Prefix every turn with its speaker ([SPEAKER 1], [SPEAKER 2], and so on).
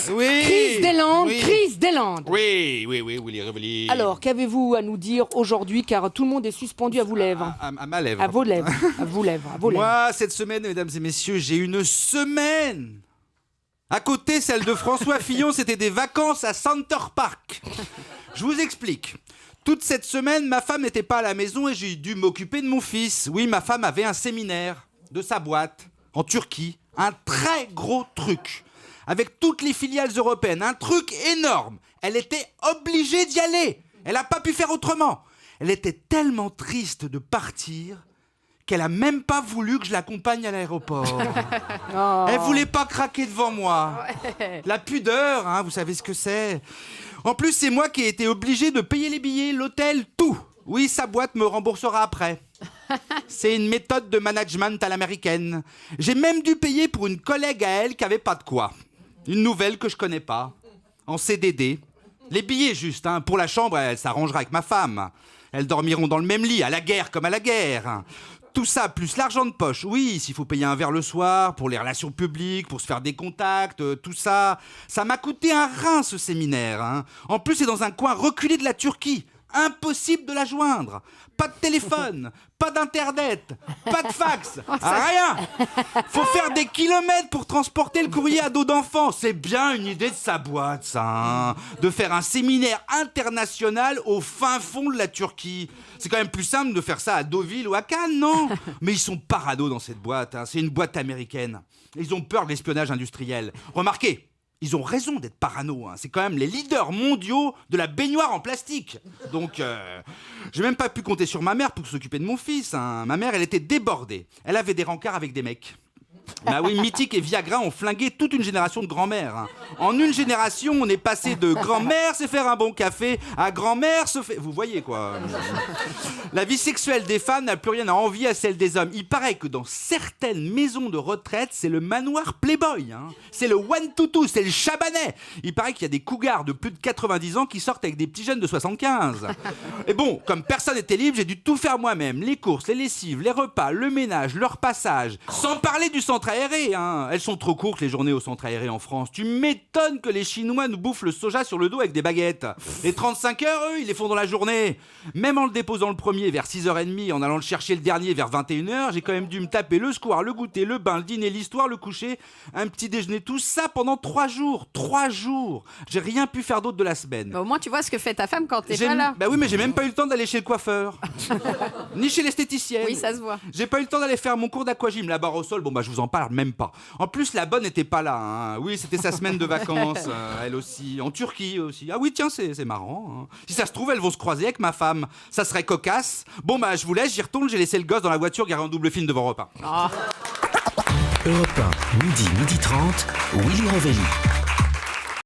[SPEAKER 1] Oui.
[SPEAKER 2] Crise des Landes,
[SPEAKER 1] Oui.
[SPEAKER 2] crise des Landes.
[SPEAKER 1] Oui, Willy Réveli.
[SPEAKER 2] Alors, qu'avez-vous à nous dire aujourd'hui, car tout le monde est suspendu à vos lèvres.
[SPEAKER 1] À ma lèvre.
[SPEAKER 2] À vos lèvres. À vos lèvres. À vos lèvres.
[SPEAKER 1] Moi, cette semaine, mesdames et messieurs, j'ai une semaine. À côté, celle de François Fillon, c'était des vacances à Center Park. Je vous explique. Toute cette semaine, ma femme n'était pas à la maison et j'ai dû m'occuper de mon fils. Oui, ma femme avait un séminaire de sa boîte en Turquie. Un très gros truc. Avec toutes les filiales européennes. Un truc énorme. Elle était obligée d'y aller. Elle n'a pas pu faire autrement. Elle était tellement triste de partir qu'elle a même pas voulu que je l'accompagne à l'aéroport.
[SPEAKER 2] Oh.
[SPEAKER 1] Elle voulait pas craquer devant moi. La pudeur, hein, vous savez ce que c'est. En plus, c'est moi qui ai été obligé de payer les billets, l'hôtel, tout. Oui, sa boîte me remboursera après. C'est une méthode de management à l'américaine. J'ai même dû payer pour une collègue à elle qui avait pas de quoi. Une nouvelle que je connais pas. En CDD. Les billets juste, hein. Pour la chambre, elle s'arrangera avec ma femme. Elles dormiront dans le même lit, à la guerre comme à la guerre. Tout ça, plus l'argent de poche. Oui, s'il faut payer un verre le soir, pour les relations publiques, pour se faire des contacts, tout ça. Ça m'a coûté un rein, ce séminaire. Hein. En plus, c'est dans un coin reculé de la Turquie. Impossible de la joindre. Pas de téléphone, pas d'internet, pas de fax, rien. Faut faire des kilomètres pour transporter le courrier à dos d'enfant. C'est bien une idée de sa boîte, ça. Hein, de faire un séminaire international au fin fond de la Turquie. C'est quand même plus simple de faire ça à Deauville ou à Cannes, non? Mais ils sont parano dans cette boîte. Hein. C'est une boîte américaine. Ils ont peur de l'espionnage industriel. Remarquez. Ils ont raison d'être parano, hein. C'est quand même les leaders mondiaux de la baignoire en plastique. Donc, j'ai même pas pu compter sur ma mère pour s'occuper de mon fils. Hein. Ma mère, elle était débordée. Elle avait des rencarts avec des mecs. Bah oui, Mythique et Viagra ont flingué toute une génération de grand-mères. Hein. En une génération, on est passé de grand-mère se faire un bon café à grand-mère se fait... Vous voyez quoi. La vie sexuelle des femmes n'a plus rien à envier à celle des hommes. Il paraît que dans certaines maisons de retraite, c'est le manoir Playboy. Hein. C'est le one-to-two, c'est le chabanet. Il paraît qu'il y a des cougars de plus de 90 ans qui sortent avec des petits jeunes de 75. Et bon, comme personne n'était libre, j'ai dû tout faire moi-même. Les courses, les lessives, les repas, le ménage, leur passage. Sans parler du centre aéré, hein. Elles sont trop courtes les journées au centre aéré en France. Tu m'étonnes que les Chinois nous bouffent le soja sur le dos avec des baguettes. Les 35 heures, eux, ils les font dans la journée. Même en le déposant le premier vers 6h30, en allant le chercher le dernier vers 21h, j'ai quand même dû me taper le square, le goûter, le bain, le dîner, l'histoire, le coucher, un petit déjeuner, tout ça pendant 3 jours. 3 jours. J'ai rien pu faire d'autre de la semaine.
[SPEAKER 3] Bah, au moins, tu vois ce que fait ta femme quand t'es pas là.
[SPEAKER 1] Bah oui, mais j'ai même pas eu le temps d'aller chez le coiffeur. Ni chez l'esthéticienne.
[SPEAKER 3] Oui, ça se voit.
[SPEAKER 1] J'ai pas eu le temps d'aller faire mon cours d'aquagym. La barre au sol, bon bah je vous en parle même pas. En plus, la bonne était pas là. Hein. Oui, c'était sa semaine de vacances, elle aussi. En Turquie aussi. Ah oui, tiens, c'est marrant. Hein. Si ça se trouve, elles vont se croiser avec ma femme. Ça serait cocasse. Bon bah je vous laisse, j'y retourne. J'ai laissé le gosse dans la voiture garé en double film devant Europe 1.
[SPEAKER 4] Europe 1, midi 30, Willy Réveli.